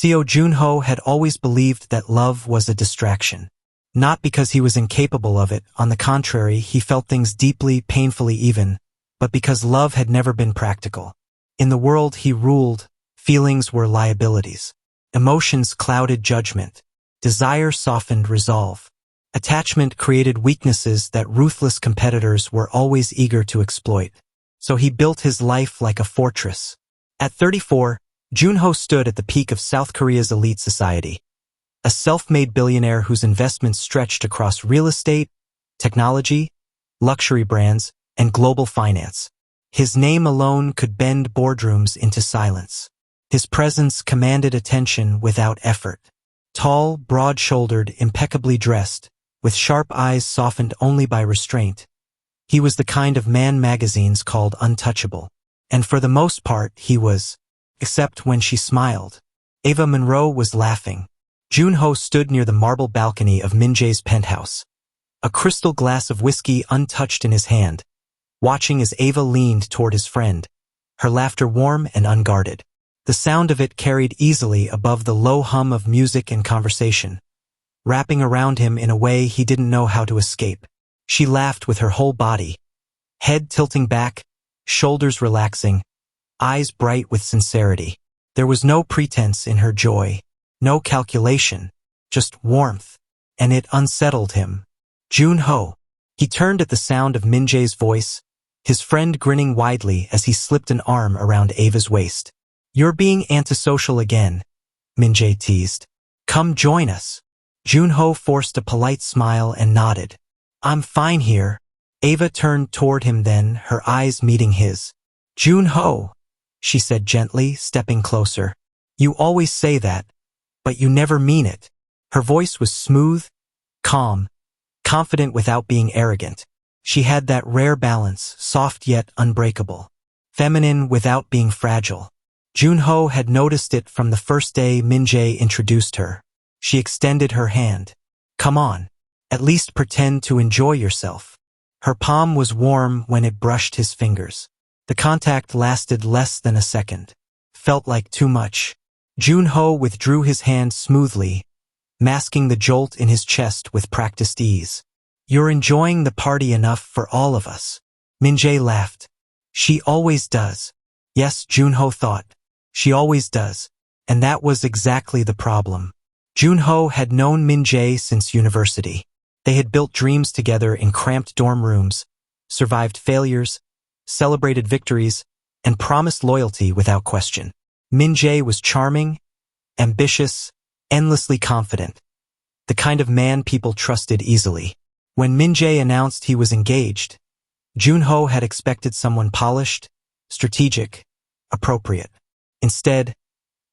Jun-ho had always believed that love was a distraction. Not because he was incapable of it, on the contrary, he felt things deeply, painfully even, but because love had never been practical. In the world he ruled, feelings were liabilities. Emotions clouded judgment. Desire softened resolve. Attachment created weaknesses that ruthless competitors were always eager to exploit. So he built his life like a fortress. At 34, Jun-ho stood at the peak of South Korea's elite society. A self-made billionaire whose investments stretched across real estate, technology, luxury brands, and global finance. His name alone could bend boardrooms into silence. His presence commanded attention without effort. Tall, broad-shouldered, impeccably dressed, with sharp eyes softened only by restraint, he was the kind of man magazines called untouchable. And for the most part, he was, except when she smiled. Ava Monroe was laughing. Jun-ho stood near the marble balcony of Min-jae's penthouse, a crystal glass of whiskey untouched in his hand, watching as Ava leaned toward his friend, her laughter warm and unguarded. The sound of it carried easily above the low hum of music and conversation, wrapping around him in a way he didn't know how to escape. She laughed with her whole body, head tilting back, shoulders relaxing, eyes bright with sincerity. There was no pretense in her joy, no calculation, just warmth, and it unsettled him. Jun-ho. He turned at the sound of Min-jae's voice, his friend grinning widely as he slipped an arm around Ava's waist. "You're being antisocial again," Min-jae teased. "Come join us." Jun-ho forced a polite smile and nodded. "I'm fine here." Ava turned toward him then, her eyes meeting his. "Jun-ho," she said gently, stepping closer. "You always say that, but you never mean it." Her voice was smooth, calm, confident without being arrogant. She had that rare balance, soft yet unbreakable. Feminine without being fragile. Jun-ho had noticed it from the first day Min-jae introduced her. She extended her hand. "Come on. At least pretend to enjoy yourself." Her palm was warm when it brushed his fingers. The contact lasted less than a second. Felt like too much. Jun-ho withdrew his hand smoothly, masking the jolt in his chest with practiced ease. "You're enjoying the party enough for all of us." Min-jae laughed. "She always does." Yes, Jun-ho thought. She always does. And that was exactly the problem. Jun-ho had known Min-jae since university. They had built dreams together in cramped dorm rooms, survived failures, celebrated victories, and promised loyalty without question. Min-jae was charming, ambitious, endlessly confident, the kind of man people trusted easily. When Min-jae announced he was engaged, Jun-ho had expected someone polished, strategic, appropriate. Instead,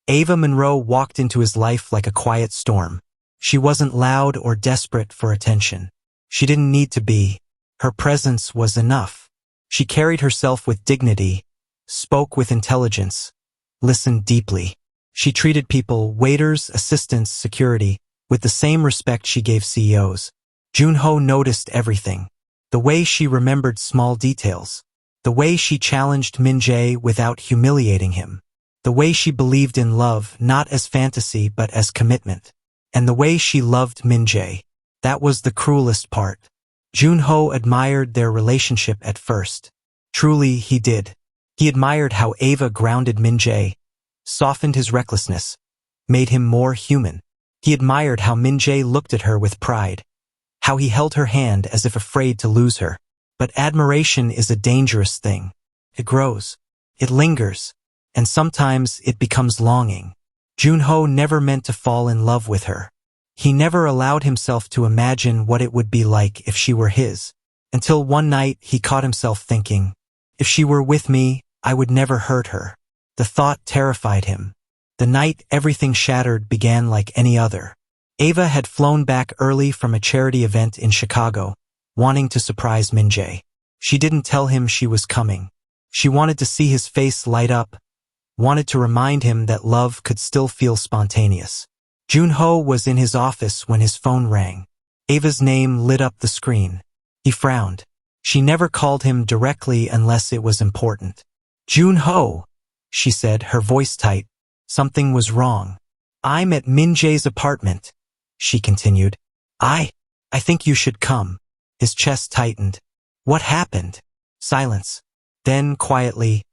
Ava Monroe walked into his life like a quiet storm. She wasn't loud or desperate for attention. She didn't need to be. Her presence was enough. She carried herself with dignity, spoke with intelligence, listened deeply. She treated people, waiters, assistants, security, with the same respect she gave CEOs. Jun-ho noticed everything. The way she remembered small details. The way she challenged Min-jae without humiliating him. The way she believed in love not as fantasy but as commitment. And the way she loved Min-jae. That was the cruelest part. Jun-ho admired their relationship at first. Truly, he did. He admired how Ava grounded Min-jae, softened his recklessness, made him more human. He admired how Min-jae looked at her with pride, how he held her hand as if afraid to lose her. But admiration is a dangerous thing. It grows. It lingers. And sometimes it becomes longing. Jun-ho never meant to fall in love with her. He never allowed himself to imagine what it would be like if she were his. Until one night he caught himself thinking, if she were with me, I would never hurt her. The thought terrified him. The night everything shattered began like any other. Ava had flown back early from a charity event in Chicago, wanting to surprise Min-jae. She didn't tell him she was coming. She wanted to see his face light up, wanted to remind him that love could still feel spontaneous. Jun-ho was in his office when his phone rang. Ava's name lit up the screen. He frowned. She never called him directly unless it was important. "Jun-ho," she said, her voice tight. Something was wrong. I'm at Min-jae's apartment, she continued. I think you should come. His chest tightened. What happened? Silence. Then, quietly,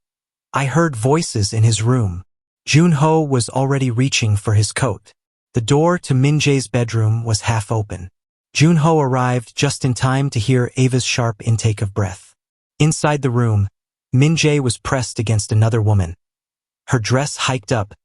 I heard voices in his room. Jun-ho was already reaching for his coat. The door to Min-jae's bedroom was half open. Jun-ho arrived just in time to hear Ava's sharp intake of breath. Inside the room, Min-jae was pressed against another woman. Her dress hiked up,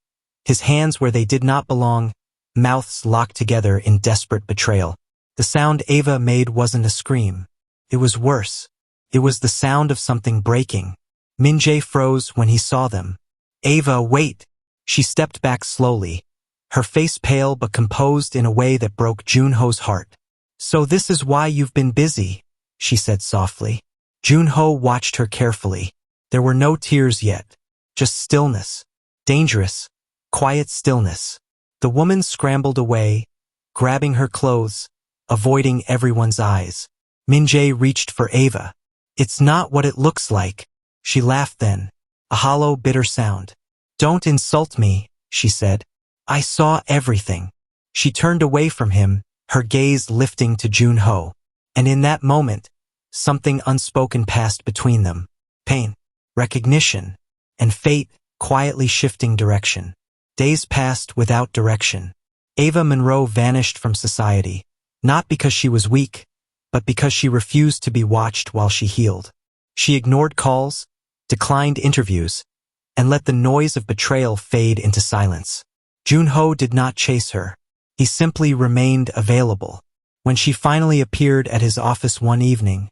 his hands where they did not belong, mouths locked together in desperate betrayal. The sound Ava made wasn't a scream. It was worse. It was the sound of something breaking. Min-jae froze when he saw them. Ava, wait! She stepped back slowly, her face pale but composed in a way that broke Jun-ho's heart. So this is why you've been busy, she said softly. Jun-ho watched her carefully. There were no tears yet, just stillness. Dangerous, quiet stillness. The woman scrambled away, grabbing her clothes, avoiding everyone's eyes. Min-jae reached for Ava. It's not what it looks like. She laughed then, a hollow, bitter sound. Don't insult me, she said. I saw everything. She turned away from him, her gaze lifting to Jun-ho. And in that moment, something unspoken passed between them. Pain, recognition, and fate quietly shifting direction. Days passed without direction. Ava Monroe vanished from society, not because she was weak, but because she refused to be watched while she healed. She ignored calls, declined interviews, and let the noise of betrayal fade into silence. Jun-ho did not chase her. He simply remained available. When she finally appeared at his office one evening,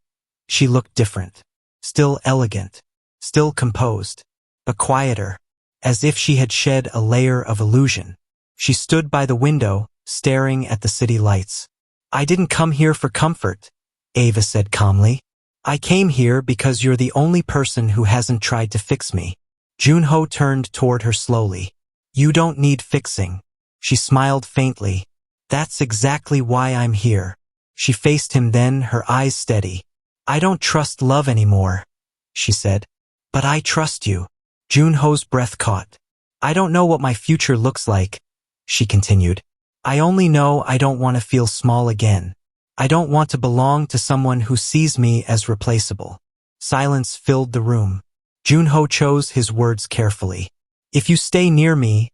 she looked different. Still elegant, still composed, but quieter, as if she had shed a layer of illusion. She stood by the window, staring at the city lights. I didn't come here for comfort, Ava said calmly. I came here because you're the only person who hasn't tried to fix me. Jun-ho turned toward her slowly. You don't need fixing. She smiled faintly. That's exactly why I'm here. She faced him then, her eyes steady. I don't trust love anymore, she said. But I trust you. Jun-ho's breath caught. I don't know what my future looks like, she continued. I only know I don't want to feel small again. I don't want to belong to someone who sees me as replaceable. Silence filled the room. Jun-ho chose his words carefully. If you stay near me,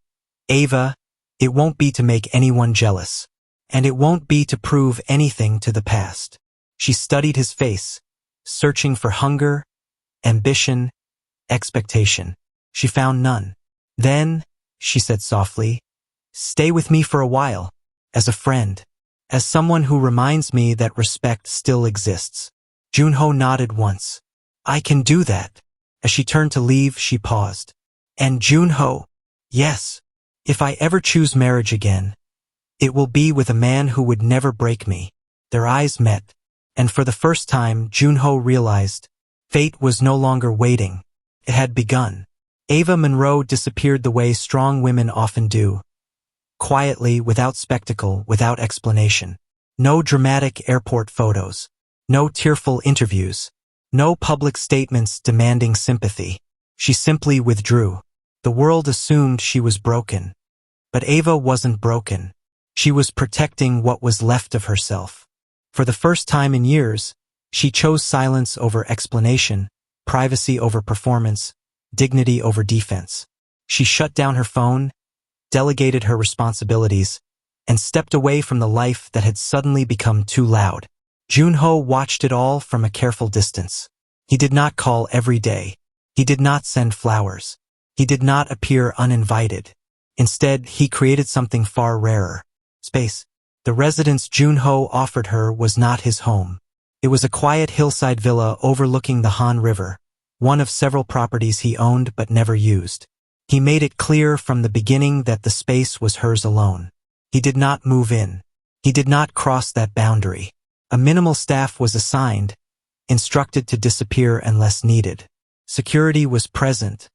Ava, it won't be to make anyone jealous. And it won't be to prove anything to the past. She studied his face, searching for hunger, ambition, expectation. She found none. Then, she said softly, stay with me for a while, as a friend, as someone who reminds me that respect still exists. Jun-ho nodded once. I can do that. As she turned to leave, she paused. And Jun-ho, yes, if I ever choose marriage again, it will be with a man who would never break me. Their eyes met, and for the first time, Jun-ho realized fate was no longer waiting. It had begun. Ava Monroe disappeared the way strong women often do. Quietly, without spectacle, without explanation. No dramatic airport photos. No tearful interviews. No public statements demanding sympathy. She simply withdrew. The world assumed she was broken. But Ava wasn't broken. She was protecting what was left of herself. For the first time in years, she chose silence over explanation, privacy over performance, dignity over defense. She shut down her phone, delegated her responsibilities, and stepped away from the life that had suddenly become too loud. Jun-ho watched it all from a careful distance. He did not call every day. He did not send flowers. He did not appear uninvited. Instead, he created something far rarer. Space. The residence Jun-ho offered her was not his home. It was a quiet hillside villa overlooking the Han River, one of several properties he owned but never used. He made it clear from the beginning that the space was hers alone. He did not move in. He did not cross that boundary. A minimal staff was assigned, instructed to disappear unless needed. Security was present,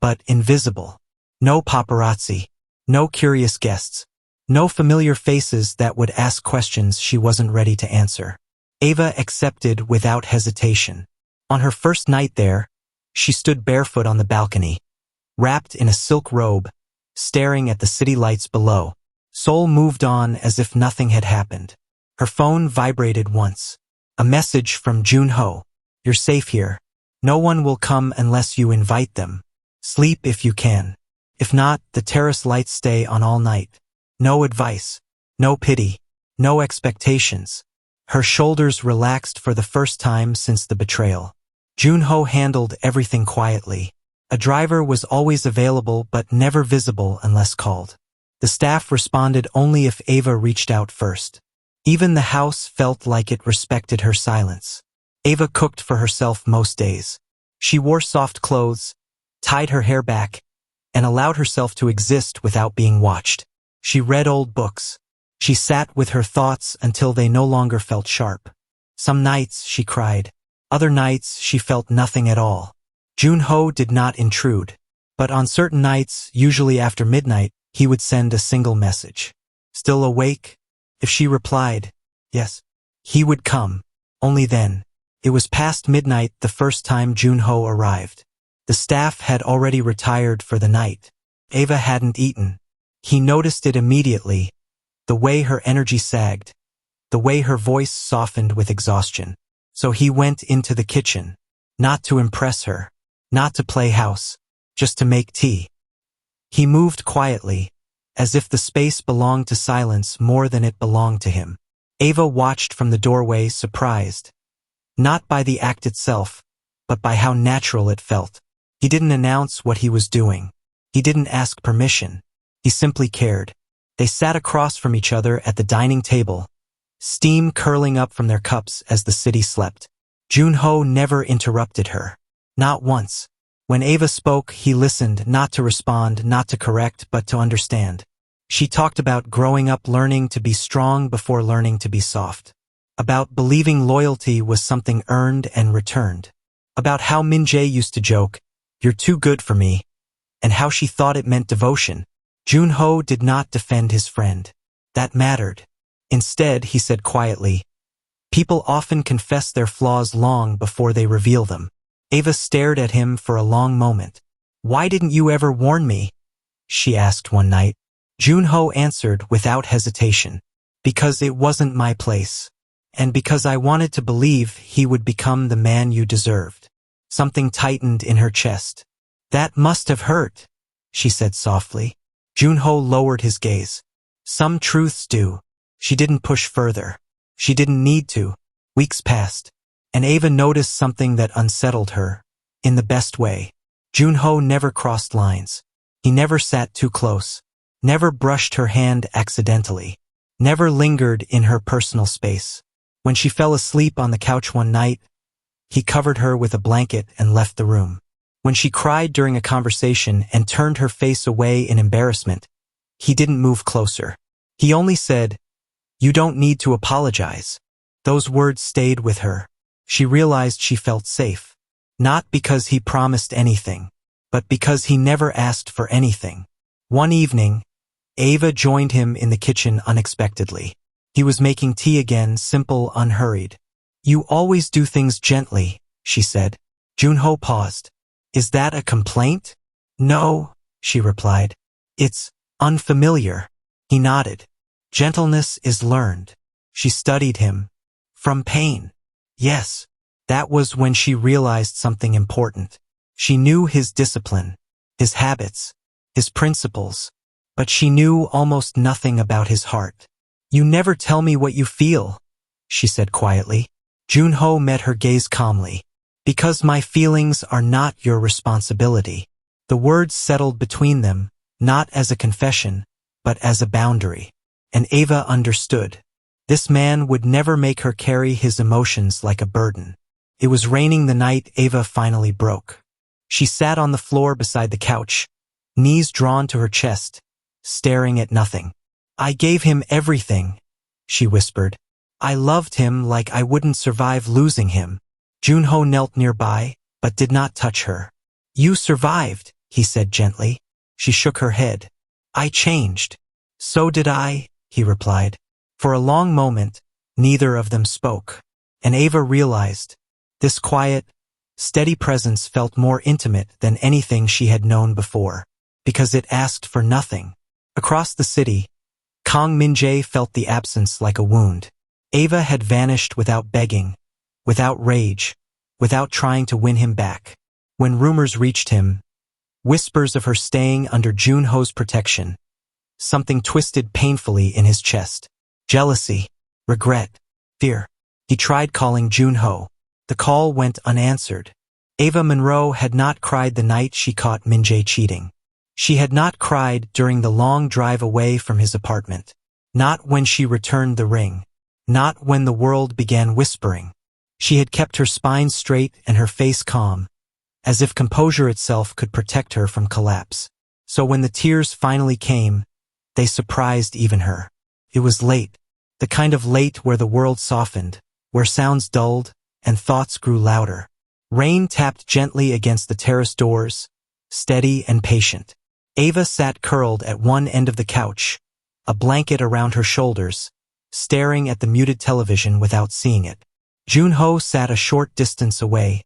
but invisible. No paparazzi, no curious guests, no familiar faces that would ask questions she wasn't ready to answer. Ava accepted without hesitation. On her first night there, she stood barefoot on the balcony, wrapped in a silk robe, staring at the city lights below. Seoul moved on as if nothing had happened. Her phone vibrated once. A message from Jun-ho. You're safe here. No one will come unless you invite them. Sleep if you can. If not, the terrace lights stay on all night. No advice. No pity. No expectations. Her shoulders relaxed for the first time since the betrayal. Jun-ho handled everything quietly. A driver was always available but never visible unless called. The staff responded only if Ava reached out first. Even the house felt like it respected her silence. Ava cooked for herself most days. She wore soft clothes, tied her hair back, and allowed herself to exist without being watched. She read old books. She sat with her thoughts until they no longer felt sharp. Some nights she cried. Other nights she felt nothing at all. Jun-ho did not intrude, but on certain nights, usually after midnight, he would send a single message. Still awake? If she replied, yes, he would come. Only then. It was past midnight the first time Jun-ho arrived. The staff had already retired for the night. Ava hadn't eaten. He noticed it immediately, the way her energy sagged, the way her voice softened with exhaustion. So he went into the kitchen, not to impress her, not to play house, just to make tea. He moved quietly, as if the space belonged to silence more than it belonged to him. Ava watched from the doorway, surprised, not by the act itself, but by how natural it felt. He didn't announce what he was doing. He didn't ask permission. He simply cared. They sat across from each other at the dining table, steam curling up from their cups as the city slept. Jun-ho never interrupted her. Not once. When Ava spoke, he listened, not to respond, not to correct, but to understand. She talked about growing up learning to be strong before learning to be soft. About believing loyalty was something earned and returned. About how Min-jae used to joke, "You're too good for me," and how she thought it meant devotion. Jun-ho did not defend his friend. That mattered. Instead, he said quietly, "People often confess their flaws long before they reveal them." Ava stared at him for a long moment. "Why didn't you ever warn me?" she asked one night. Jun-ho answered without hesitation, "Because it wasn't my place. And because I wanted to believe he would become the man you deserved." Something tightened in her chest. "That must have hurt," she said softly. Jun-ho lowered his gaze. "Some truths do." She didn't push further. She didn't need to. Weeks passed, and Ava noticed something that unsettled her, in the best way. Jun-ho never crossed lines. He never sat too close, never brushed her hand accidentally, never lingered in her personal space. When she fell asleep on the couch one night, he covered her with a blanket and left the room. When she cried during a conversation and turned her face away in embarrassment, he didn't move closer. He only said, "You don't need to apologize." Those words stayed with her. She realized she felt safe, not because he promised anything, but because he never asked for anything. One evening, Ava joined him in the kitchen unexpectedly. He was making tea again, simple, unhurried. "You always do things gently," she said. Jun-ho paused. "Is that a complaint?" "No," she replied. "It's unfamiliar." He nodded. "Gentleness is learned." She studied him. "From pain." Yes. That was when she realized something important. She knew his discipline, his habits, his principles, but she knew almost nothing about his heart. "You never tell me what you feel," she said quietly. Jun-ho met her gaze calmly. "Because my feelings are not your responsibility." The words settled between them, not as a confession, but as a boundary. And Ava understood. This man would never make her carry his emotions like a burden. It was raining the night Ava finally broke. She sat on the floor beside the couch, knees drawn to her chest, staring at nothing. "I gave him everything," she whispered. "I loved him like I wouldn't survive losing him." Jun-ho knelt nearby, but did not touch her. "You survived," he said gently. She shook her head. "I changed." "So did I," he replied. For a long moment, neither of them spoke, and Ava realized this quiet, steady presence felt more intimate than anything she had known before. because it asked for nothing. Across the city, Min-jae felt the absence like a wound. Ava had vanished without begging, without rage, without trying to win him back. When rumors reached him, whispers of her staying under Jun-ho's protection, something twisted painfully in his chest. Jealousy, regret, fear. He tried calling Jun-ho. The call went unanswered. Ava Monroe had not cried the night she caught Min-jae cheating. She had not cried during the long drive away from his apartment. Not when she returned the ring. Not when the world began whispering. She had kept her spine straight and her face calm, as if composure itself could protect her from collapse. So when the tears finally came, they surprised even her. It was late. The kind of late where the world softened, where sounds dulled and thoughts grew louder. Rain tapped gently against the terrace doors, steady and patient. Ava sat curled at one end of the couch, a blanket around her shoulders, staring at the muted television without seeing it. Jun-ho sat a short distance away,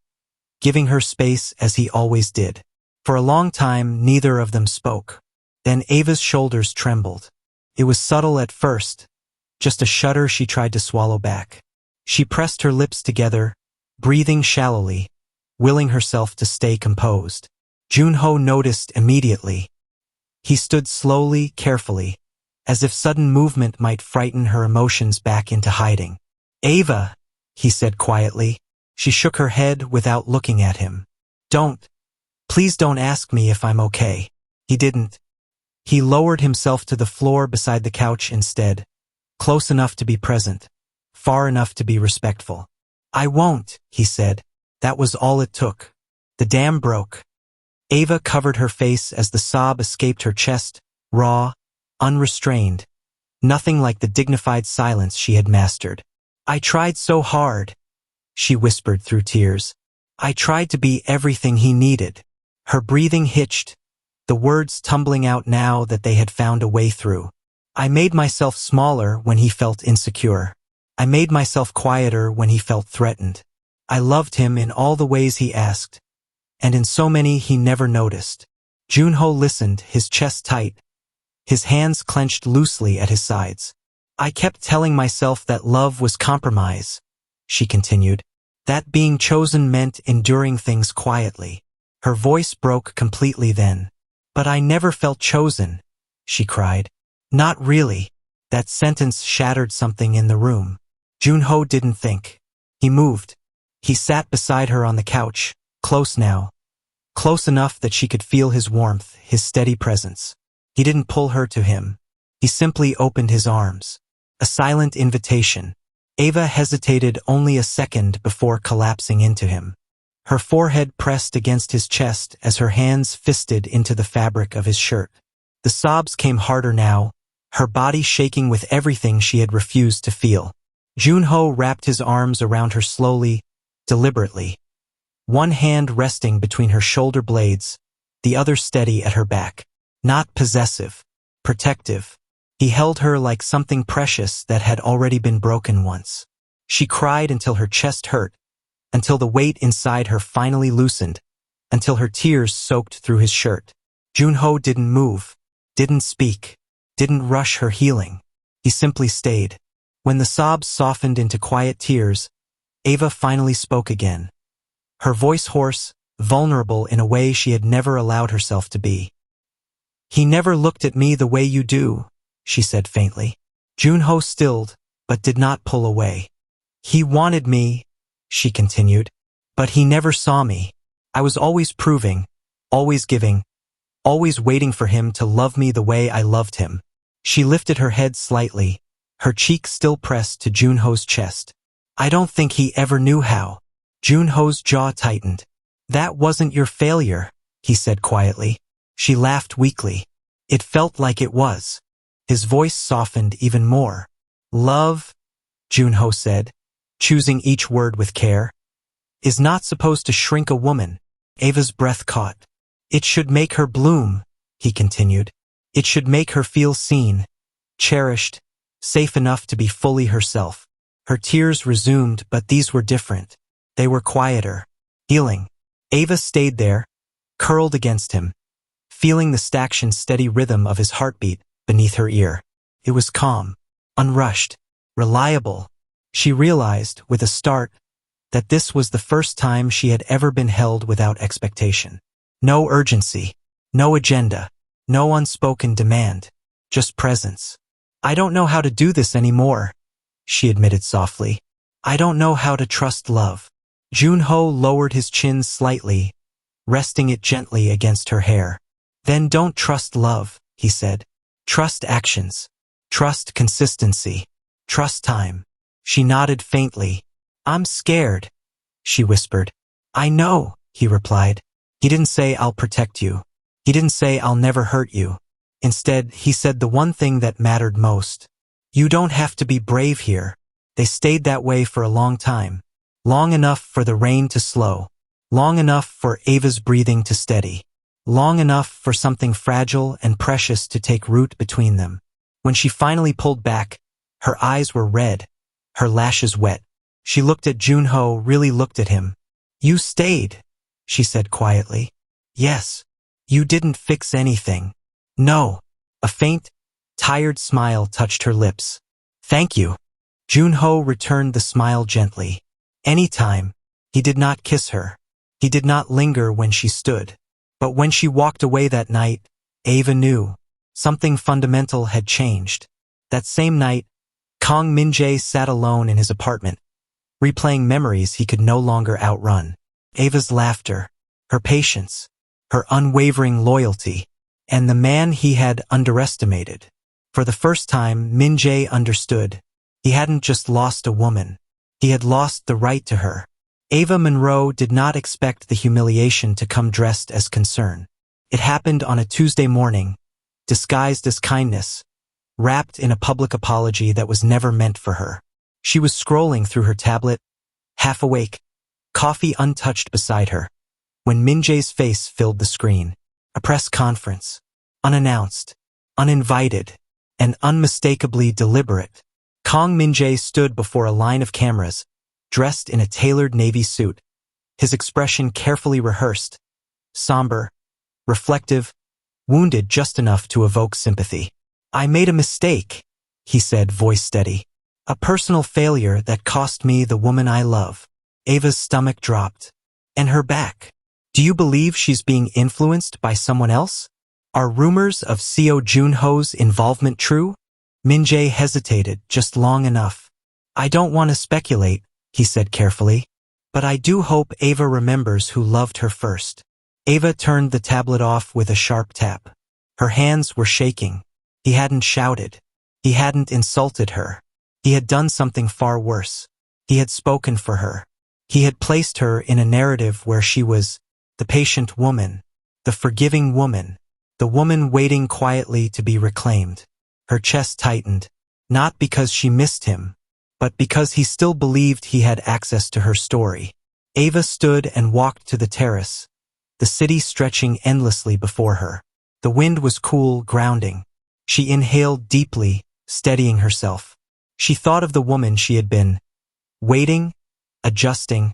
giving her space as he always did. For a long time, neither of them spoke. Then Ava's shoulders trembled. It was subtle at first, just a shudder she tried to swallow back. She pressed her lips together, breathing shallowly, willing herself to stay composed. Jun-ho noticed immediately. He stood slowly, carefully, as if sudden movement might frighten her emotions back into hiding. "Ava," he said quietly. She shook her head without looking at him. Please don't ask me if I'm okay." He didn't. He lowered himself to the floor beside the couch instead, close enough to be present, far enough to be respectful. "I won't," he said. That was all it took. The dam broke. Ava covered her face as the sob escaped her chest, raw, unrestrained, nothing like the dignified silence she had mastered. "I tried so hard," she whispered through tears. "I tried to be everything he needed." Her breathing hitched, the words tumbling out now that they had found a way through. "I made myself smaller when he felt insecure. I made myself quieter when he felt threatened. I loved him in all the ways he asked, and in so many he never noticed." Jun-ho listened, his chest tight, his hands clenched loosely at his sides. "I kept telling myself that love was compromise," she continued. "That being chosen meant enduring things quietly." Her voice broke completely then. "But I never felt chosen," she cried. "Not really." That sentence shattered something in the room. Jun-ho didn't think. He moved. He sat beside her on the couch, close now, close enough that she could feel his warmth, his steady presence. He didn't pull her to him. He simply opened his arms. A silent invitation. Ava hesitated only a second before collapsing into him. Her forehead pressed against his chest as her hands fisted into the fabric of his shirt. The sobs came harder now, her body shaking with everything she had refused to feel. Jun-ho wrapped his arms around her slowly, deliberately. One hand resting between her shoulder blades, the other steady at her back. Not possessive, protective. He held her like something precious that had already been broken once. She cried until her chest hurt, until the weight inside her finally loosened, until her tears soaked through his shirt. Jun-ho didn't move, didn't speak, didn't rush her healing. He simply stayed. When the sobs softened into quiet tears, Ava finally spoke again. Her voice hoarse, vulnerable in a way she had never allowed herself to be. "He never looked at me the way you do," she said faintly. Jun-ho stilled, but did not pull away. "He wanted me," she continued, "but he never saw me. I was always proving, always giving, always waiting for him to love me the way I loved him." She lifted her head slightly, her cheek still pressed to Jun-ho's chest. "I don't think he ever knew how." Jun-ho's jaw tightened. "That wasn't your failure," he said quietly. She laughed weakly. "It felt like it was." His voice softened even more. "Love," Jun-ho said, choosing each word with care, "is not supposed to shrink a woman." Ava's breath caught. "It should make her bloom," he continued. "It should make her feel seen, cherished, safe enough to be fully herself." Her tears resumed, but these were different. They were quieter, healing. Ava stayed there, curled against him, feeling the stagnant steady rhythm of his heartbeat beneath her ear. It was calm, unrushed, reliable. She realized, with a start, that this was the first time she had ever been held without expectation. No urgency, no agenda, no unspoken demand, just presence. "I don't know how to do this anymore," she admitted softly. "I don't know how to trust love." Jun-ho lowered his chin slightly, resting it gently against her hair. "Then don't trust love," he said. "Trust actions. Trust consistency. Trust time." She nodded faintly. "I'm scared," she whispered. "I know," he replied. He didn't say, "I'll protect you." He didn't say, "I'll never hurt you." Instead, he said the one thing that mattered most. "You don't have to be brave here." They stayed that way for a long time. Long enough for the rain to slow. Long enough for Ava's breathing to steady. Long enough for something fragile and precious to take root between them. When she finally pulled back, her eyes were red, her lashes wet. She looked at Jun-ho, really looked at him. "You stayed," she said quietly. "Yes." "You didn't fix anything." "No." A faint, tired smile touched her lips. "Thank you." Jun-ho returned the smile gently. Anytime. He did not kiss her. He did not linger when she stood. But when she walked away that night, Ava knew. Something fundamental had changed. That same night, Min-jae sat alone in his apartment, replaying memories he could no longer outrun. Ava's laughter, her patience, her unwavering loyalty, and the man he had underestimated. For the first time, Min-jae understood. He hadn't just lost a woman. He had lost the right to her. Ava Monroe did not expect the humiliation to come dressed as concern. It happened on a Tuesday morning, disguised as kindness, wrapped in a public apology that was never meant for her. She was scrolling through her tablet, half awake, coffee untouched beside her, when Min-jae's face filled the screen. A press conference. Unannounced, uninvited, and unmistakably deliberate. Min-jae stood before a line of cameras, dressed in a tailored navy suit, his expression carefully rehearsed, somber, reflective, wounded just enough to evoke sympathy. "I made a mistake," he said, voice steady. "A personal failure that cost me the woman I love." Ava's stomach dropped. And her back. "Do you believe she's being influenced by someone else? Are rumors of CO Jun-ho's involvement true?" Min-jae hesitated just long enough. "I don't want to speculate," he said carefully, "but I do hope Ava remembers who loved her first." Ava turned the tablet off with a sharp tap. Her hands were shaking. He hadn't shouted. He hadn't insulted her. He had done something far worse. He had spoken for her. He had placed her in a narrative where she was the patient woman, the forgiving woman, the woman waiting quietly to be reclaimed. Her chest tightened, not because she missed him, but because he still believed he had access to her story. Ava stood and walked to the terrace, the city stretching endlessly before her. The wind was cool, grounding. She inhaled deeply, steadying herself. She thought of the woman she had been, waiting, adjusting,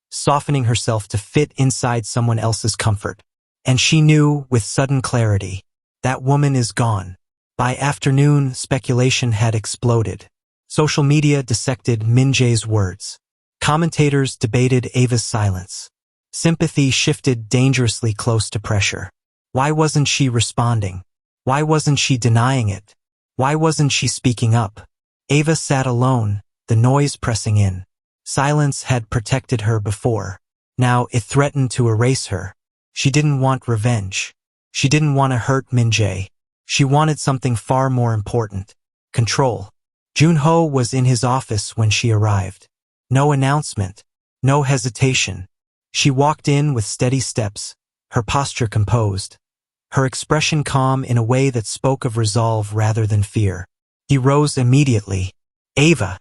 softening herself to fit inside someone else's comfort. And she knew, with sudden clarity, that woman is gone. By afternoon, speculation had exploded. Social media dissected Min-jae's words. Commentators debated Ava's silence. Sympathy shifted dangerously close to pressure. Why wasn't she responding? Why wasn't she denying it? Why wasn't she speaking up? Ava sat alone, the noise pressing in. Silence had protected her before. Now it threatened to erase her. She didn't want revenge. She didn't want to hurt Min-jae. She wanted something far more important. Control. Jun-ho was in his office when she arrived. No announcement. No hesitation. She walked in with steady steps, her posture composed, her expression calm in a way that spoke of resolve rather than fear. He rose immediately. "Ava."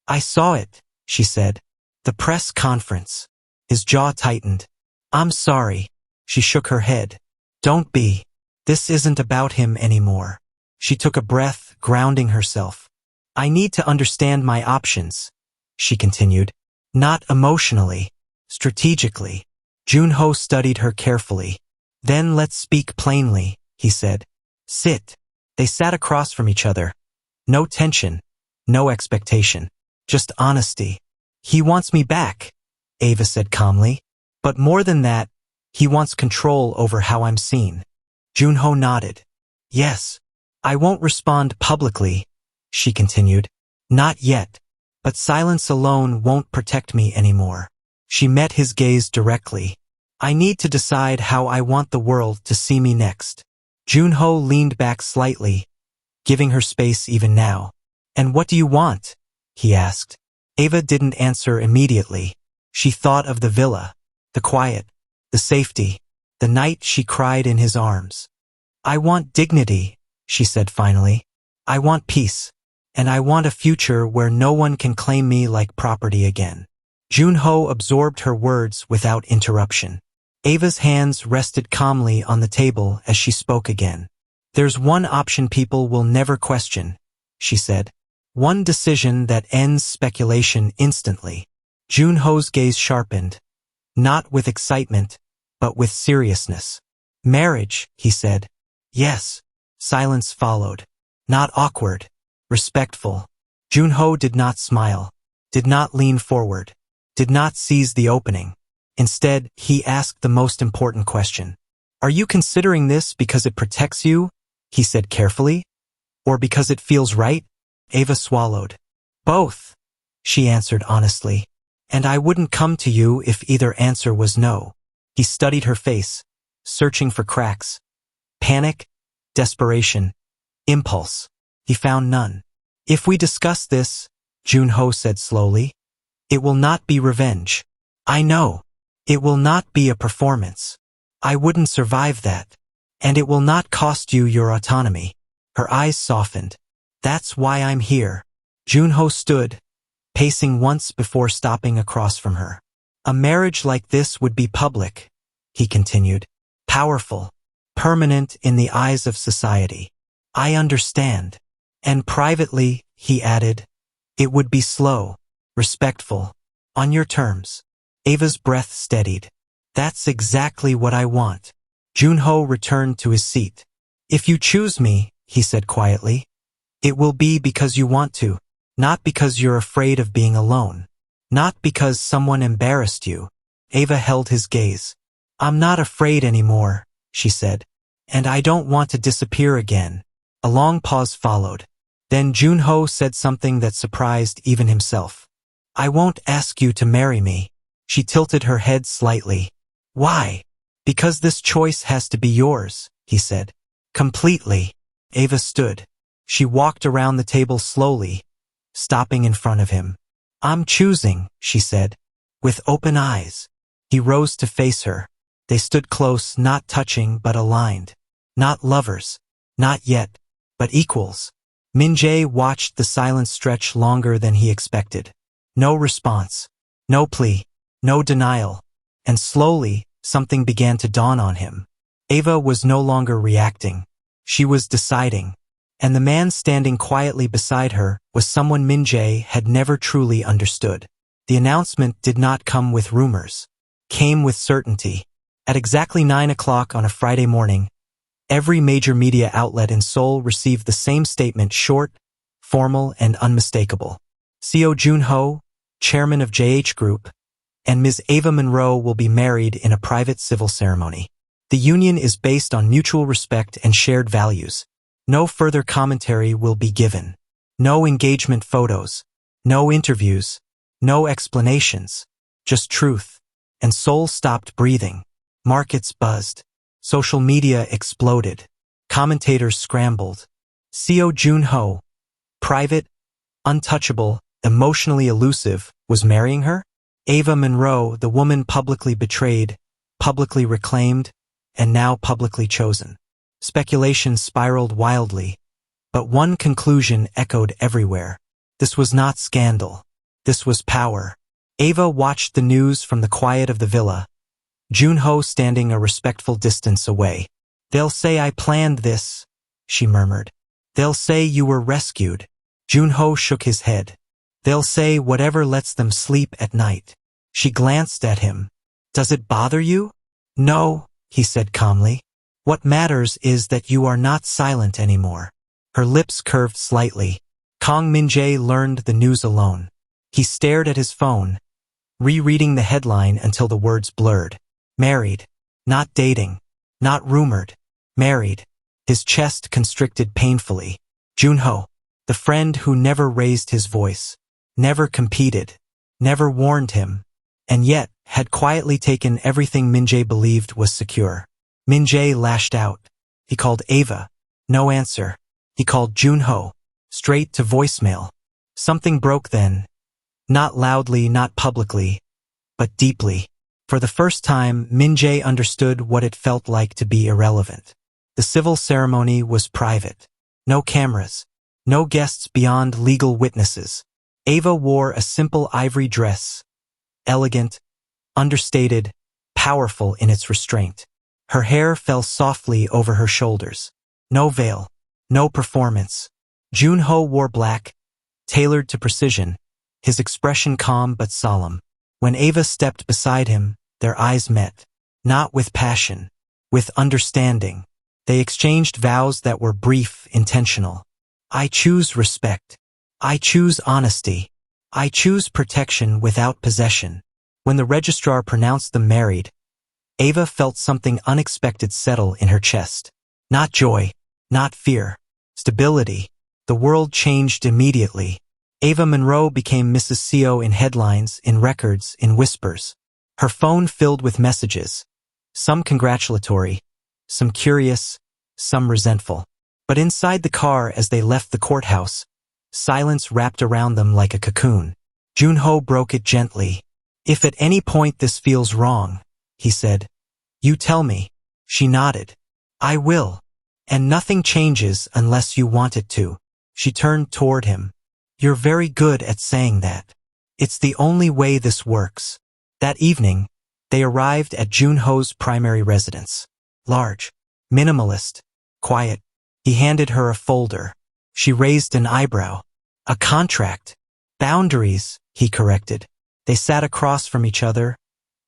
"I saw it," she said. "The press conference." His jaw tightened. "I'm sorry." She shook her head. "Don't be. This isn't about him anymore." She took a breath, grounding herself. "I need to understand my options," she continued. "Not emotionally, strategically." Jun-ho studied her carefully. Then let's speak plainly, he said. Sit. They sat across from each other. No tension, no expectation, just honesty. He wants me back, Ava said calmly. But more than that, he wants control over how I'm seen. Jun-ho nodded. Yes. I won't respond publicly, she continued. Not yet. But silence alone won't protect me anymore. She met his gaze directly. I need to decide how I want the world to see me next. Jun-ho leaned back slightly, giving her space even now. And what do you want? He asked. Ava didn't answer immediately. She thought of the villa, the quiet, the safety, the night she cried in his arms. I want dignity, she said finally. I want peace. And I want a future where no one can claim me like property again. Jun-ho absorbed her words without interruption. Ava's hands rested calmly on the table as she spoke again. There's one option people will never question, she said. One decision that ends speculation instantly. Jun-ho's gaze sharpened, not with excitement, but with seriousness. Marriage, he said. Yes. Silence followed. Not awkward. Respectful. Jun-ho did not smile, did not lean forward, did not seize the opening. Instead, he asked the most important question. Are you considering this because it protects you? He said carefully. Or because it feels right? Ava swallowed. Both, she answered honestly. And I wouldn't come to you if either answer was no. He studied her face, searching for cracks. Panic, desperation, impulse. He found none. If we discuss this, Jun-ho said slowly, it will not be revenge. I know. It will not be a performance. I wouldn't survive that. And it will not cost you your autonomy. Her eyes softened. That's why I'm here. Jun-ho stood, pacing once before stopping across from her. A marriage like this would be public, he continued. Powerful, permanent in the eyes of society. I understand. And privately, he added, it would be slow, respectful, on your terms. Ava's breath steadied. That's exactly what I want. Jun-ho returned to his seat. If you choose me, he said quietly, it will be because you want to, not because you're afraid of being alone, not because someone embarrassed you. Ava held his gaze. I'm not afraid anymore, she said, and I don't want to disappear again. A long pause followed. Then Jun-ho said something that surprised even himself. I won't ask you to marry me. She tilted her head slightly. Why? Because this choice has to be yours, he said. Completely. Ava stood. She walked around the table slowly, stopping in front of him. I'm choosing, she said, with open eyes. He rose to face her. They stood close, not touching but aligned. Not lovers. Not yet, but equals. Min-jae watched the silence stretch longer than he expected. No response. No plea. No denial. And slowly, something began to dawn on him. Ava was no longer reacting. She was deciding. And the man standing quietly beside her was someone Min-jae had never truly understood. The announcement did not come with rumors. Came with certainty. At exactly 9 o'clock on a Friday morning, every major media outlet in Seoul received the same statement, short, formal, and unmistakable. CEO Jun-ho, chairman of JH Group, and Ms. Ava Monroe will be married in a private civil ceremony. The union is based on mutual respect and shared values. No further commentary will be given. No engagement photos. No interviews. No explanations. Just truth. And Seoul stopped breathing. Markets buzzed. Social media exploded. Commentators scrambled. CEO Jun-ho, private, untouchable, emotionally elusive, was marrying her? Ava Monroe, the woman publicly betrayed, publicly reclaimed, and now publicly chosen. Speculation spiraled wildly, but one conclusion echoed everywhere. This was not scandal. This was power. Ava watched the news from the quiet of the villa, Jun-ho standing a respectful distance away. They'll say I planned this, she murmured. They'll say you were rescued. Jun-ho shook his head. They'll say whatever lets them sleep at night. She glanced at him. Does it bother you? No, he said calmly. What matters is that you are not silent anymore. Her lips curved slightly. Min-jae learned the news alone. He stared at his phone, rereading the headline until the words blurred. Married. Not dating. Not rumored. Married. His chest constricted painfully. Jun-ho, the friend who never raised his voice, never competed, never warned him, and yet had quietly taken everything Min-jae believed was secure. Min-jae lashed out. He called Ava. No answer. He called Jun-ho. Straight to voicemail. Something broke then. Not loudly, not publicly, but deeply. For the first time, Min-jae understood what it felt like to be irrelevant. The civil ceremony was private. No cameras. No guests beyond legal witnesses. Ava wore a simple ivory dress. Elegant, understated, powerful in its restraint. Her hair fell softly over her shoulders. No veil. No performance. Jun-ho wore black, tailored to precision, his expression calm but solemn. When Ava stepped beside him, their eyes met. Not with passion, with understanding. They exchanged vows that were brief, intentional. I choose respect. I choose honesty. I choose protection without possession. When the registrar pronounced them married, Ava felt something unexpected settle in her chest. Not joy, not fear. Stability. The world changed immediately. Ava Monroe became Mrs. CO in headlines, in records, in whispers. Her phone filled with messages. Some congratulatory, some curious, some resentful. But inside the car as they left the courthouse, silence wrapped around them like a cocoon. Jun-ho broke it gently. If at any point this feels wrong, he said, you tell me. She nodded. I will. And nothing changes unless you want it to. She turned toward him. You're very good at saying that. It's the only way this works. That evening, they arrived at Jun-ho's primary residence. Large, minimalist, quiet. He handed her a folder. She raised an eyebrow. A contract. Boundaries, he corrected. They sat across from each other,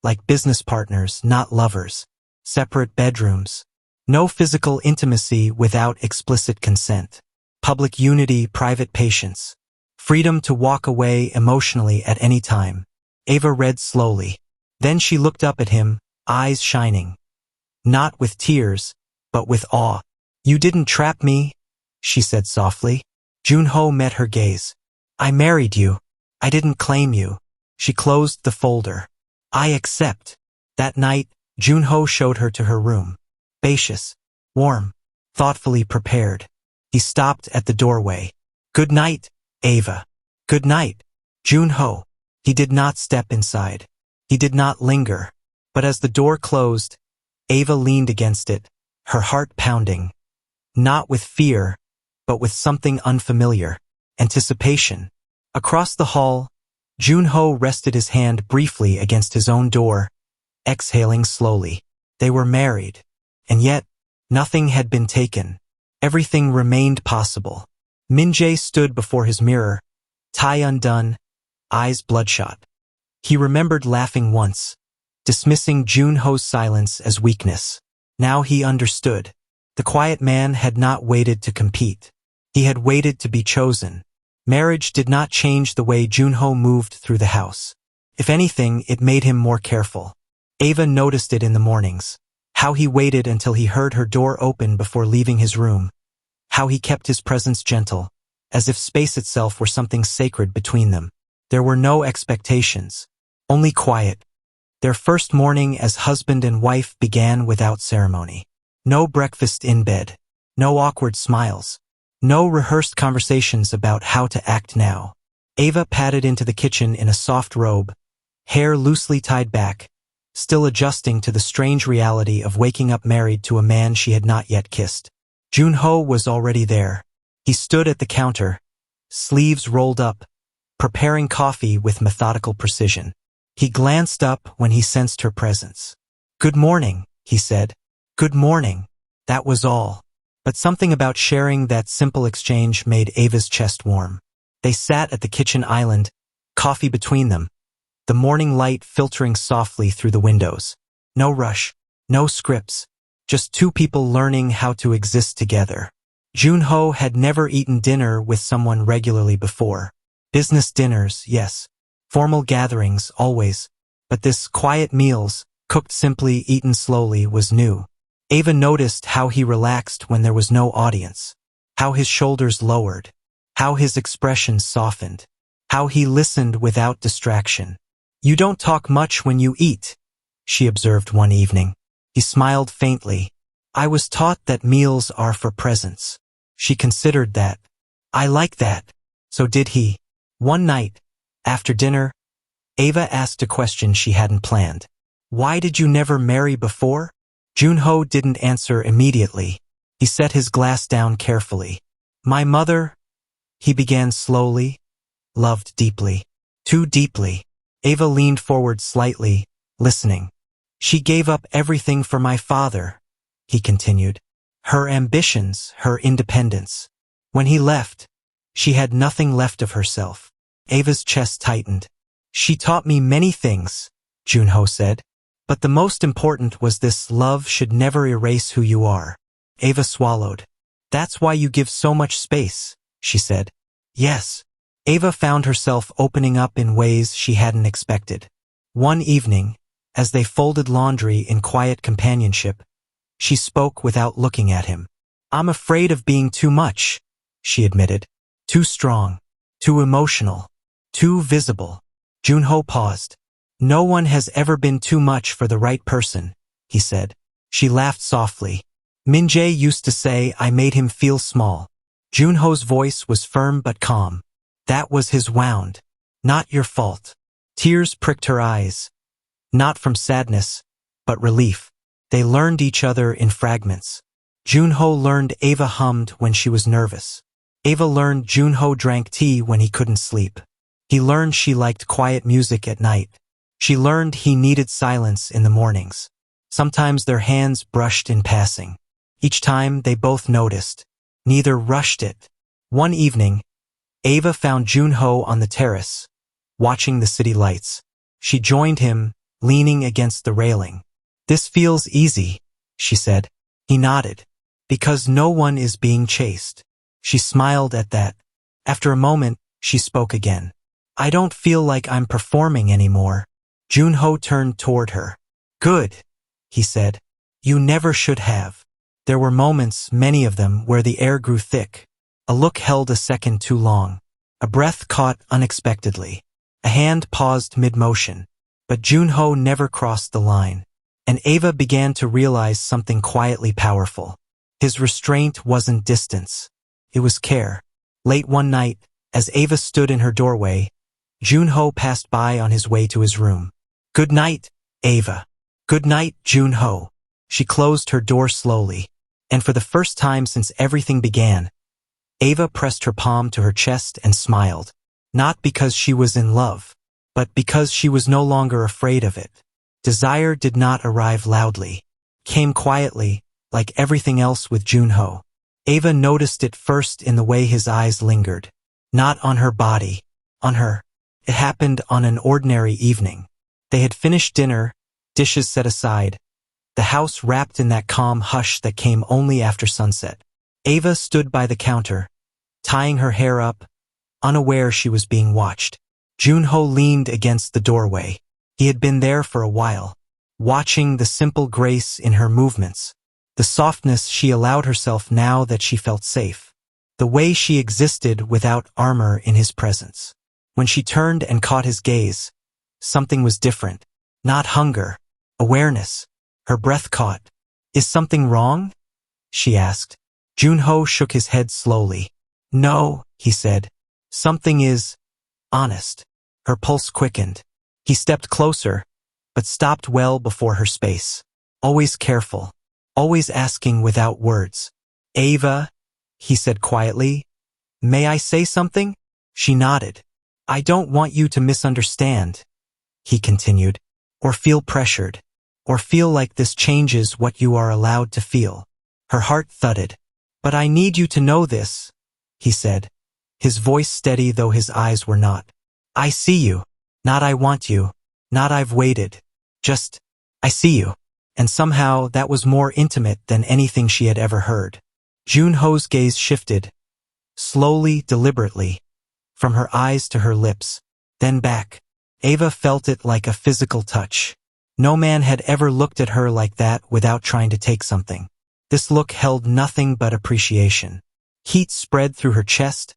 like business partners, not lovers. Separate bedrooms. No physical intimacy without explicit consent. Public unity, private patience. Freedom to walk away emotionally at any time. Ava read slowly. Then she looked up at him, eyes shining. Not with tears, but with awe. You didn't trap me, she said softly. Jun-ho met her gaze. I married you. I didn't claim you. She closed the folder. I accept. That night, Jun-ho showed her to her room. Spacious, warm, thoughtfully prepared. He stopped at the doorway. Good night, Ava. Good night, Jun-ho. He did not step inside. He did not linger. But as the door closed, Ava leaned against it, her heart pounding. Not with fear, but with something unfamiliar. Anticipation. Across the hall, Jun-ho rested his hand briefly against his own door, exhaling slowly. They were married. And yet, nothing had been taken. Everything remained possible. Min-jae stood before his mirror, tie undone, eyes bloodshot. He remembered laughing once, dismissing Jun-ho's silence as weakness. Now he understood. The quiet man had not waited to compete. He had waited to be chosen. Marriage did not change the way Jun-ho moved through the house. If anything, it made him more careful. Ava noticed it in the mornings. How he waited until he heard her door open before leaving his room. How he kept his presence gentle, as if space itself were something sacred between them. There were no expectations, only quiet. Their first morning as husband and wife began without ceremony. No breakfast in bed, no awkward smiles, no rehearsed conversations about how to act now. Ava padded into the kitchen in a soft robe, hair loosely tied back, still adjusting to the strange reality of waking up married to a man she had not yet kissed. Jun-ho was already there. He stood at the counter, sleeves rolled up, preparing coffee with methodical precision. He glanced up when he sensed her presence. Good morning, he said. Good morning. That was all. But something about sharing that simple exchange made Ava's chest warm. They sat at the kitchen island, coffee between them, the morning light filtering softly through the windows. No rush, No scripts. Just two people learning how to exist together. Jun-ho had never eaten dinner with someone regularly before. Business dinners, yes. Formal gatherings, always. But this quiet meals, cooked simply, eaten slowly, was new. Ava noticed how he relaxed when there was no audience. How his shoulders lowered. How his expressions softened. How he listened without distraction. "You don't talk much when you eat," she observed one evening. He smiled faintly. "I was taught that meals are for presents." She considered that. "I like that." So did he. One night, after dinner, Ava asked a question she hadn't planned. "Why did you never marry before?" Jun-ho didn't answer immediately. He set his glass down carefully. "My mother," he began slowly, "loved deeply. Too deeply." Ava leaned forward slightly, listening. "She gave up everything for my father," he continued. "Her ambitions, her independence. When he left, she had nothing left of herself." Ava's chest tightened. "She taught me many things," Jun-ho said. "But the most important was this: love should never erase who you are." Ava swallowed. "That's why you give so much space," she said. "Yes." Ava found herself opening up in ways she hadn't expected. One evening, as they folded laundry in quiet companionship, she spoke without looking at him. "I'm afraid of being too much," she admitted. "Too strong. Too emotional. Too visible." Jun-ho paused. "No one has ever been too much for the right person," he said. She laughed softly. "Min-jae used to say I made him feel small." Jun-ho's voice was firm but calm. "That was his wound. Not your fault." Tears pricked her eyes. Not from sadness, but relief. They learned each other in fragments. Jun-ho learned Ava hummed when she was nervous. Ava learned Jun-ho drank tea when he couldn't sleep. He learned she liked quiet music at night. She learned he needed silence in the mornings. Sometimes their hands brushed in passing. Each time they both noticed. Neither rushed it. One evening, Ava found Jun-ho on the terrace, watching the city lights. She joined him, leaning against the railing. "This feels easy," she said. He nodded. "Because no one is being chased." She smiled at that. After a moment, she spoke again. "I don't feel like I'm performing anymore." Jun-ho turned toward her. "Good," he said. "You never should have." There were moments, many of them, where the air grew thick. A look held a second too long. A breath caught unexpectedly. A hand paused mid-motion. But Jun-ho never crossed the line. And Ava began to realize something quietly powerful. His restraint wasn't distance. It was care. Late one night, as Ava stood in her doorway, Jun-ho passed by on his way to his room. "Good night, Ava." "Good night, Jun-ho." She closed her door slowly. And for the first time since everything began, Ava pressed her palm to her chest and smiled. Not because she was in love, but because she was no longer afraid of it. Desire did not arrive loudly. Came quietly, like everything else with Jun-ho. Ava noticed it first in the way his eyes lingered. Not on her body, on her. It happened on an ordinary evening. They had finished dinner, dishes set aside, the house wrapped in that calm hush that came only after sunset. Ava stood by the counter, tying her hair up, unaware she was being watched. Jun-ho leaned against the doorway. He had been there for a while, watching the simple grace in her movements, the softness she allowed herself now that she felt safe, the way she existed without armor in his presence. When she turned and caught his gaze, something was different. Not hunger, awareness. Her breath caught. "Is something wrong?" she asked. Jun-ho shook his head slowly. "No," he said. "Something is honest." Her pulse quickened. He stepped closer, but stopped well before her space. Always careful, always asking without words. "Ava," he said quietly, "may I say something?" She nodded. "I don't want you to misunderstand," he continued, "or feel pressured, or feel like this changes what you are allowed to feel." Her heart thudded. "But I need you to know this," he said, his voice steady though his eyes were not. "I see you. Not I want you. Not I've waited. Just, I see you." and somehow that was more intimate than anything she had ever heard. Jun-ho's gaze shifted, slowly, deliberately, from her eyes to her lips, then back. Ava felt it like a physical touch. No man had ever looked at her like that without trying to take something. This look held nothing but appreciation. Heat spread through her chest,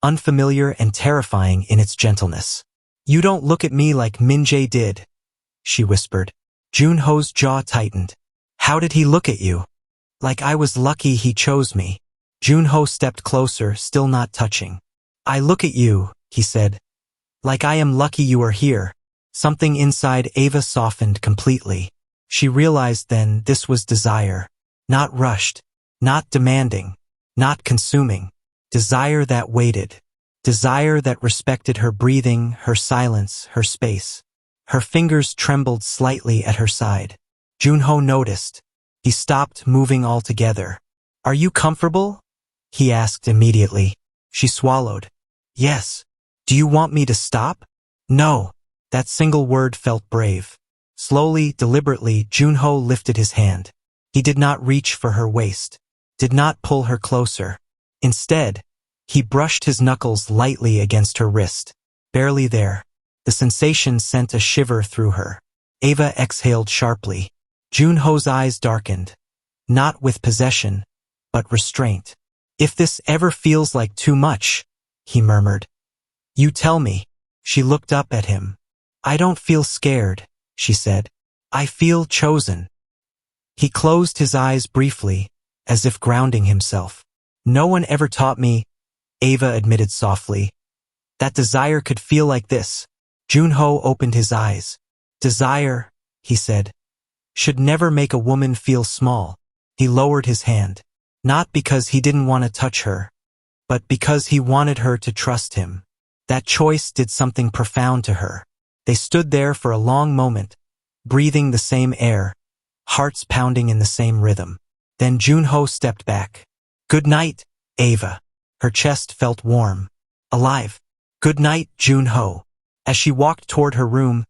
unfamiliar and terrifying in its gentleness. "You don't look at me like Min-jae did," she whispered. Jun-ho's jaw tightened. "How did he look at you?" "Like I was lucky he chose me." Jun-ho stepped closer, still not touching. "I look at you," he said, "like I am lucky you are here." Something inside Ava softened completely. She realized then this was desire. Not rushed, not demanding, not consuming. Desire that waited. Desire that respected her breathing, her silence, her space. Her fingers trembled slightly at her side. Jun-ho noticed. He stopped moving altogether. "Are you comfortable?" he asked immediately. She swallowed. "Yes." "Do you want me to stop?" "No." That single word felt brave. Slowly, deliberately, Jun-ho lifted his hand. He did not reach for her waist, did not pull her closer. Instead, he brushed his knuckles lightly against her wrist. Barely there. The sensation sent a shiver through her. Ava exhaled sharply. Jun-ho's eyes darkened. Not with possession, but restraint. "If this ever feels like too much," he murmured, "you tell me." She looked up at him. "I don't feel scared," she said. "I feel chosen." He closed his eyes briefly, as if grounding himself. "No one ever taught me," Ava admitted softly, "that desire could feel like this." Jun-ho opened his eyes. "Desire," he said, "should never make a woman feel small." He lowered his hand. Not because he didn't want to touch her, but because he wanted her to trust him. That choice did something profound to her. They stood there for a long moment, breathing the same air, hearts pounding in the same rhythm. Then Jun-ho stepped back. "Good night, Ava." Her chest felt warm, alive. "Good night, Jun-ho." As she walked toward her room,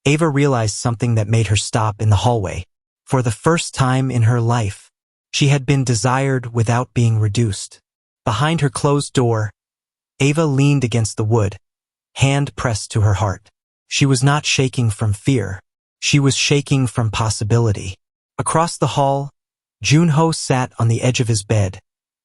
Ava realized something that made her stop in the hallway. For the first time in her life, she had been desired without being reduced. Behind her closed door, Ava leaned against the wood, hand pressed to her heart. She was not shaking from fear. She was shaking from possibility. Across the hall, Jun-ho sat on the edge of his bed,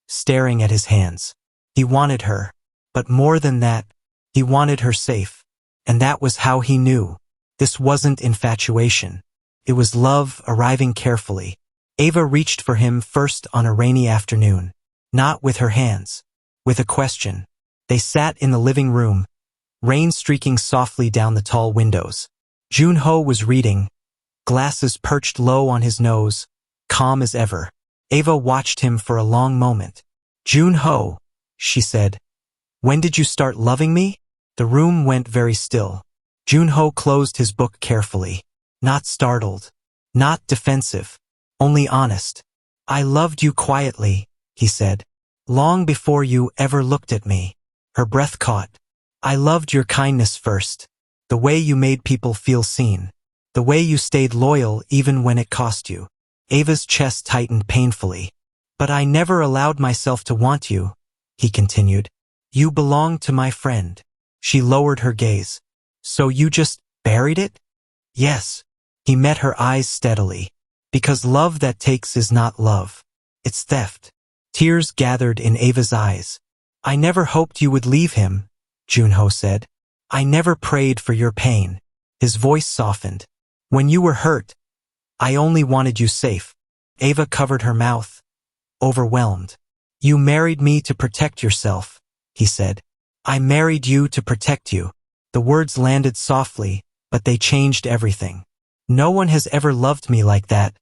staring at his hands. He wanted her, but more than that, he wanted her safe. And that was how he knew. This wasn't infatuation. It was love arriving carefully. Ava reached for him first on a rainy afternoon. Not with her hands, with a question. They sat in the living room, rain streaking softly down the tall windows. Jun-ho was reading, glasses perched low on his nose, calm as ever. Ava watched him for a long moment. "Jun-ho," she said, "when did you start loving me?" The room went very still. Jun-ho closed his book carefully. Not startled, not defensive, only honest. "I loved you quietly," he said, "long before you ever looked at me." Her breath caught. "I loved your kindness first, the way you made people feel seen, the way you stayed loyal even when it cost you." Ava's chest tightened painfully. "But I never allowed myself to want you," he continued. "You belonged to my friend." She lowered her gaze. "So you just buried it?" "Yes." He met her eyes steadily. "Because love that takes is not love. It's theft." Tears gathered in Ava's eyes. "I never hoped you would leave him," Jun-ho said. "I never prayed for your pain." His voice softened. "When you were hurt, I only wanted you safe." Ava covered her mouth, overwhelmed. "You married me to protect yourself," he said. "I married you to protect you." The words landed softly, but they changed everything. "No one has ever loved me like that,"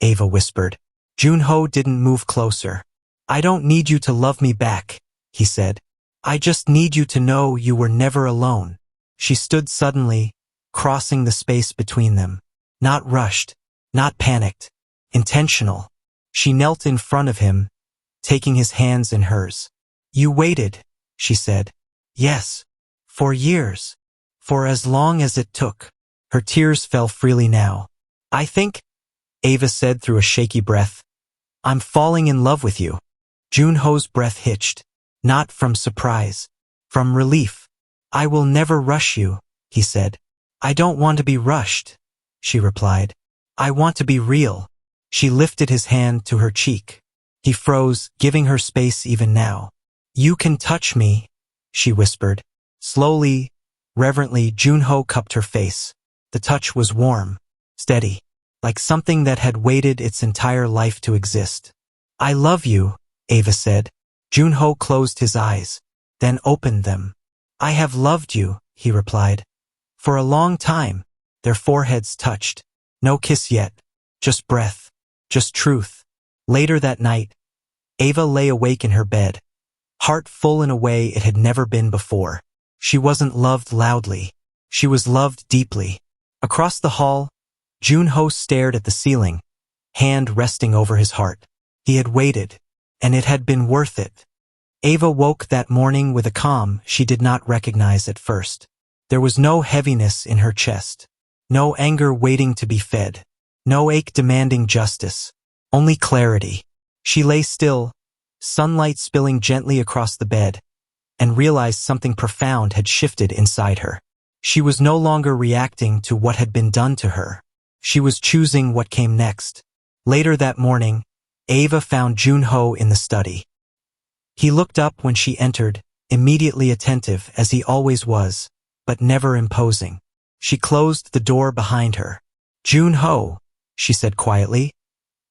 Ava whispered. Jun-ho didn't move closer. "I don't need you to love me back," he said. "I just need you to know you were never alone." She stood suddenly, crossing the space between them. Not rushed, not panicked, intentional. She knelt in front of him, taking his hands in hers. "You waited," she said. "Yes. For years. For as long as it took." Her tears fell freely now. "I think," Ava said through a shaky breath. I'm falling in love with you. Jun-ho's breath hitched, not from surprise, from relief. I will never rush you, he said. I don't want to be rushed, she replied. I want to be real. She lifted his hand to her cheek. He froze, giving her space even now. You can touch me, she whispered. Slowly, reverently, Jun-ho cupped her face. The touch was warm, steady, like something that had waited its entire life to exist. I love you, Ava said. Jun-ho closed his eyes, then opened them. I have loved you, he replied. For a long time. Their foreheads touched. No kiss yet, just breath, just truth. Later that night, Ava lay awake in her bed, heart full in a way it had never been before. She wasn't loved loudly. She was loved deeply. Across the hall, Jun-ho stared at the ceiling, hand resting over his heart. He had waited, and it had been worth it. Ava woke that morning with a calm she did not recognize at first. There was no heaviness in her chest, no anger waiting to be fed, no ache demanding justice, only clarity. She lay still, sunlight spilling gently across the bed, and realized something profound had shifted inside her. She was no longer reacting to what had been done to her. She was choosing what came next. Later that morning, Ava found Jun-ho in the study. He looked up when she entered, immediately attentive as he always was, but never imposing. She closed the door behind her. Jun-ho, she said quietly.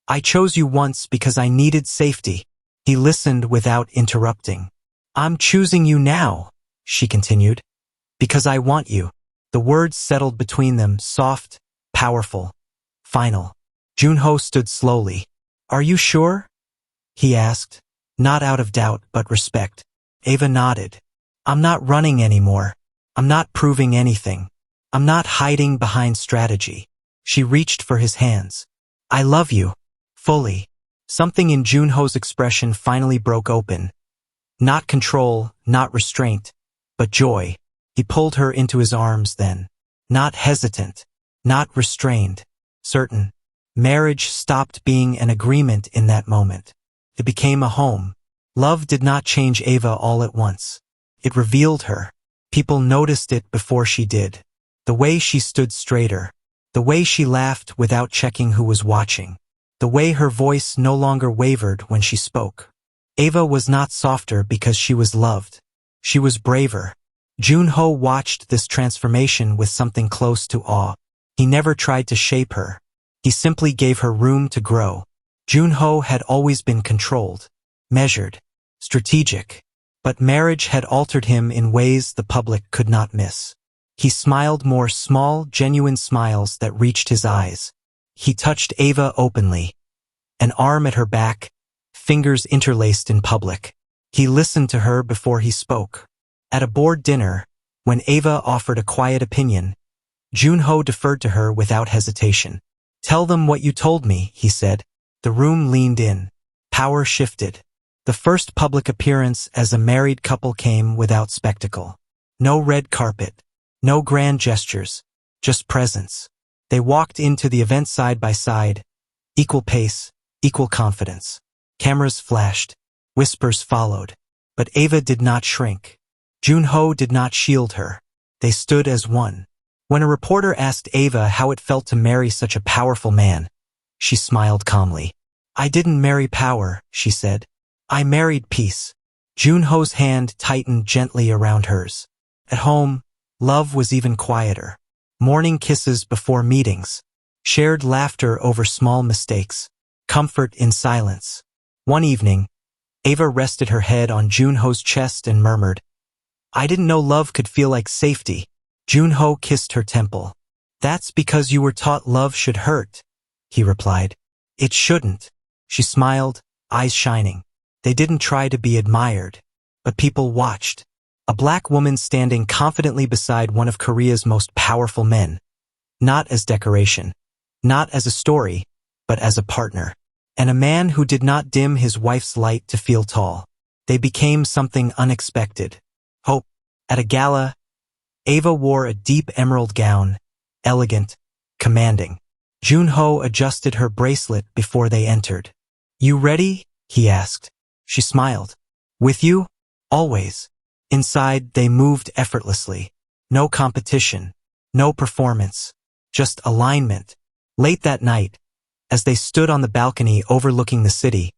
I chose you once because I needed safety. He listened without interrupting. I'm choosing you now, she continued, because I want you. The words settled between them, soft, powerful, final. Jun-ho stood slowly. Are you sure? He asked, not out of doubt but respect. Ava nodded. I'm not running anymore. I'm not proving anything. I'm not hiding behind strategy. She reached for his hands. I love you. Fully. Something in Jun-ho's expression finally broke open. Not control, not restraint, but joy. He pulled her into his arms then. Not hesitant, not restrained, certain. Marriage stopped being an agreement in that moment. It became a home. Love did not change Ava all at once. It revealed her. People noticed it before she did. The way she stood straighter. The way she laughed without checking who was watching. The way her voice no longer wavered when she spoke. Ava was not softer because she was loved. She was braver. Jun-ho watched this transformation with something close to awe. He never tried to shape her. He simply gave her room to grow. Jun-ho had always been controlled, measured, strategic. But marriage had altered him in ways the public could not miss. He smiled more small, genuine smiles that reached his eyes. He touched Ava openly, an arm at her back, fingers interlaced in public. He listened to her before he spoke. At a board dinner, when Ava offered a quiet opinion, Jun-ho deferred to her without hesitation. Tell them what you told me, he said. The room leaned in. Power shifted. The first public appearance as a married couple came without spectacle. No red carpet, no grand gestures, just presence. They walked into the event side by side, equal pace, equal confidence. Cameras flashed, whispers followed. But Ava did not shrink. Jun-ho did not shield her. They stood as one. When a reporter asked Ava how it felt to marry such a powerful man, she smiled calmly. I didn't marry power, she said. I married peace. Jun-ho's hand tightened gently around hers. At home, love was even quieter. Morning kisses before meetings. Shared laughter over small mistakes. Comfort in silence. One evening, Ava rested her head on Jun-ho's chest and murmured, I didn't know love could feel like safety. Jun-ho kissed her temple. That's because you were taught love should hurt, he replied. It shouldn't. She smiled, eyes shining. They didn't try to be admired, but people watched. A black woman standing confidently beside one of Korea's most powerful men. Not as decoration, not as a story, but as a partner. And a man who did not dim his wife's light to feel tall. They became something unexpected. Hope. At a gala, Ava wore a deep emerald gown, elegant, commanding. Jun-ho adjusted her bracelet before they entered. "You ready?" he asked. She smiled. "With you? Always." Inside, they moved effortlessly. No competition. No performance. Just alignment. Late that night, as they stood on the balcony overlooking the city,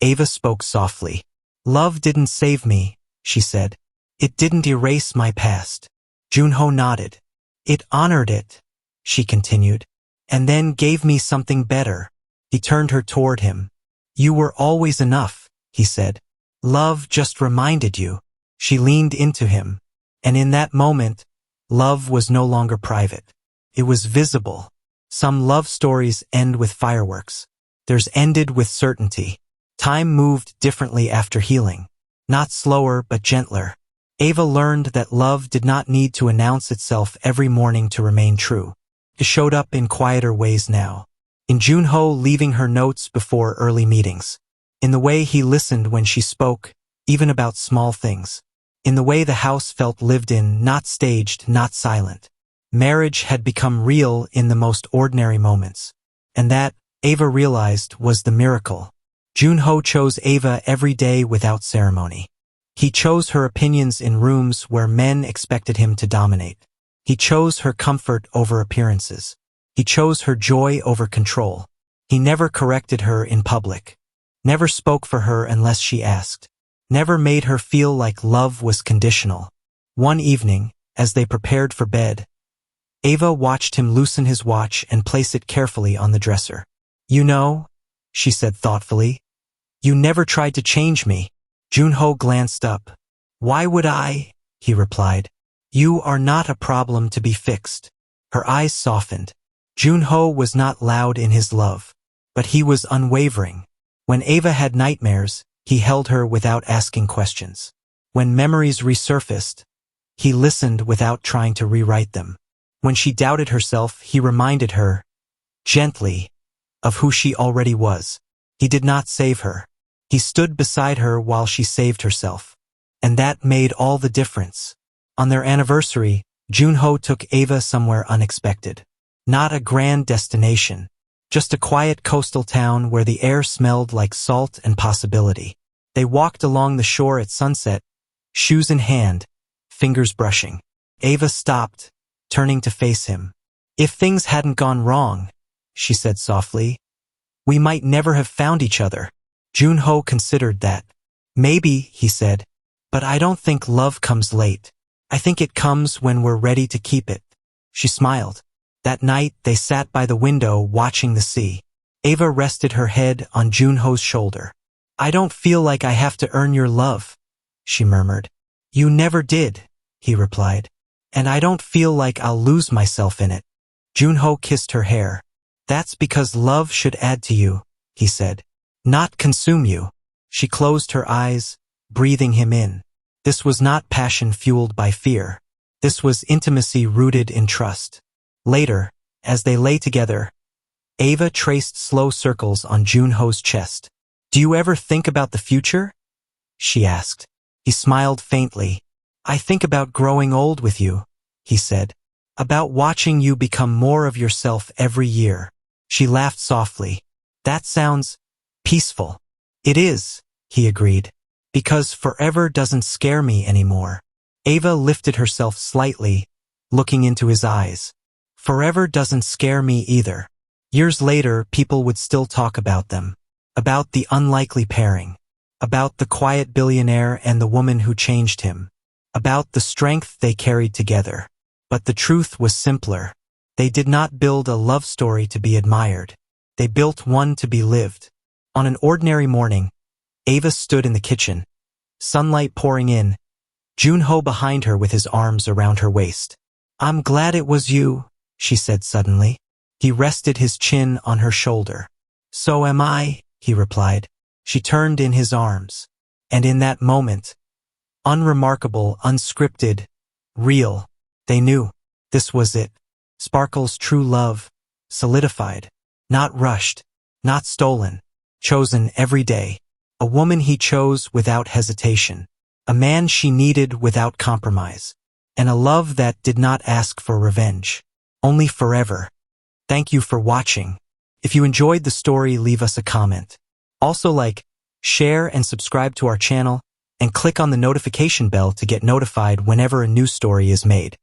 Ava spoke softly. "Love didn't save me," she said. "It didn't erase my past." Jun-ho nodded. "It honored it," she continued, "and then gave me something better." He turned her toward him. "You were always enough," he said. "Love just reminded you." She leaned into him, and in that moment, love was no longer private. It was visible. Some love stories end with fireworks. Theirs ended with certainty. Time moved differently after healing. Not slower, but gentler. Ava learned that love did not need to announce itself every morning to remain true. It showed up in quieter ways now. In Jun-ho leaving her notes before early meetings. In the way he listened when she spoke, even about small things. In the way the house felt lived in, not staged, not silent. Marriage had become real in the most ordinary moments. And that, Ava realized, was the miracle. Jun-ho chose Ava every day without ceremony. He chose her opinions in rooms where men expected him to dominate. He chose her comfort over appearances. He chose her joy over control. He never corrected her in public. Never spoke for her unless she asked. Never made her feel like love was conditional. One evening, as they prepared for bed, Ava watched him loosen his watch and place it carefully on the dresser. "You know," she said thoughtfully, "you never tried to change me." Jun-ho glanced up. "Why would I?" he replied. "You are not a problem to be fixed." Her eyes softened. Jun-ho was not loud in his love, but he was unwavering. When Ava had nightmares, he held her without asking questions. When memories resurfaced, he listened without trying to rewrite them. When she doubted herself, he reminded her, gently, of who she already was. He did not save her. He stood beside her while she saved herself. And that made all the difference. On their anniversary, Jun-ho took Ava somewhere unexpected. Not a grand destination. Just a quiet coastal town where the air smelled like salt and possibility. They walked along the shore at sunset, shoes in hand, fingers brushing. Ava stopped, turning to face him. "If things hadn't gone wrong," she said softly, "we might never have found each other." Jun-ho considered that. "Maybe," he said, "but I don't think love comes late. I think it comes when we're ready to keep it." She smiled. That night, they sat by the window watching the sea. Ava rested her head on Jun-ho's shoulder. "I don't feel like I have to earn your love," she murmured. "You never did," he replied. "And I don't feel like I'll lose myself in it." Jun-ho kissed her hair. "That's because love should add to you," he said, "not consume you." She closed her eyes, breathing him in. This was not passion fueled by fear. This was intimacy rooted in trust. Later, as they lay together, Ava traced slow circles on Jun-ho's chest. "Do you ever think about the future?" she asked. He smiled faintly. "I think about growing old with you," he said. "About watching you become more of yourself every year." She laughed softly. "That sounds peaceful." "It is," he agreed, "because forever doesn't scare me anymore." Ava lifted herself slightly, looking into his eyes. "Forever doesn't scare me either." Years later, people would still talk about them. About the unlikely pairing. About the quiet billionaire and the woman who changed him. About the strength they carried together. But the truth was simpler. They did not build a love story to be admired. They built one to be lived. On an ordinary morning, Ava stood in the kitchen, sunlight pouring in, Jun-ho behind her with his arms around her waist. "I'm glad it was you," she said suddenly. He rested his chin on her shoulder. "So am I," he replied. She turned in his arms. And in that moment, unremarkable, unscripted, real, they knew. This was it. Sparkle's true love, solidified, not rushed, not stolen, chosen every day. A woman he chose without hesitation. A man she needed without compromise. And a love that did not ask for revenge. Only forever. Thank you for watching. If you enjoyed the story, leave us a comment. Also share and subscribe to our channel, and click on the notification bell to get notified whenever a new story is made.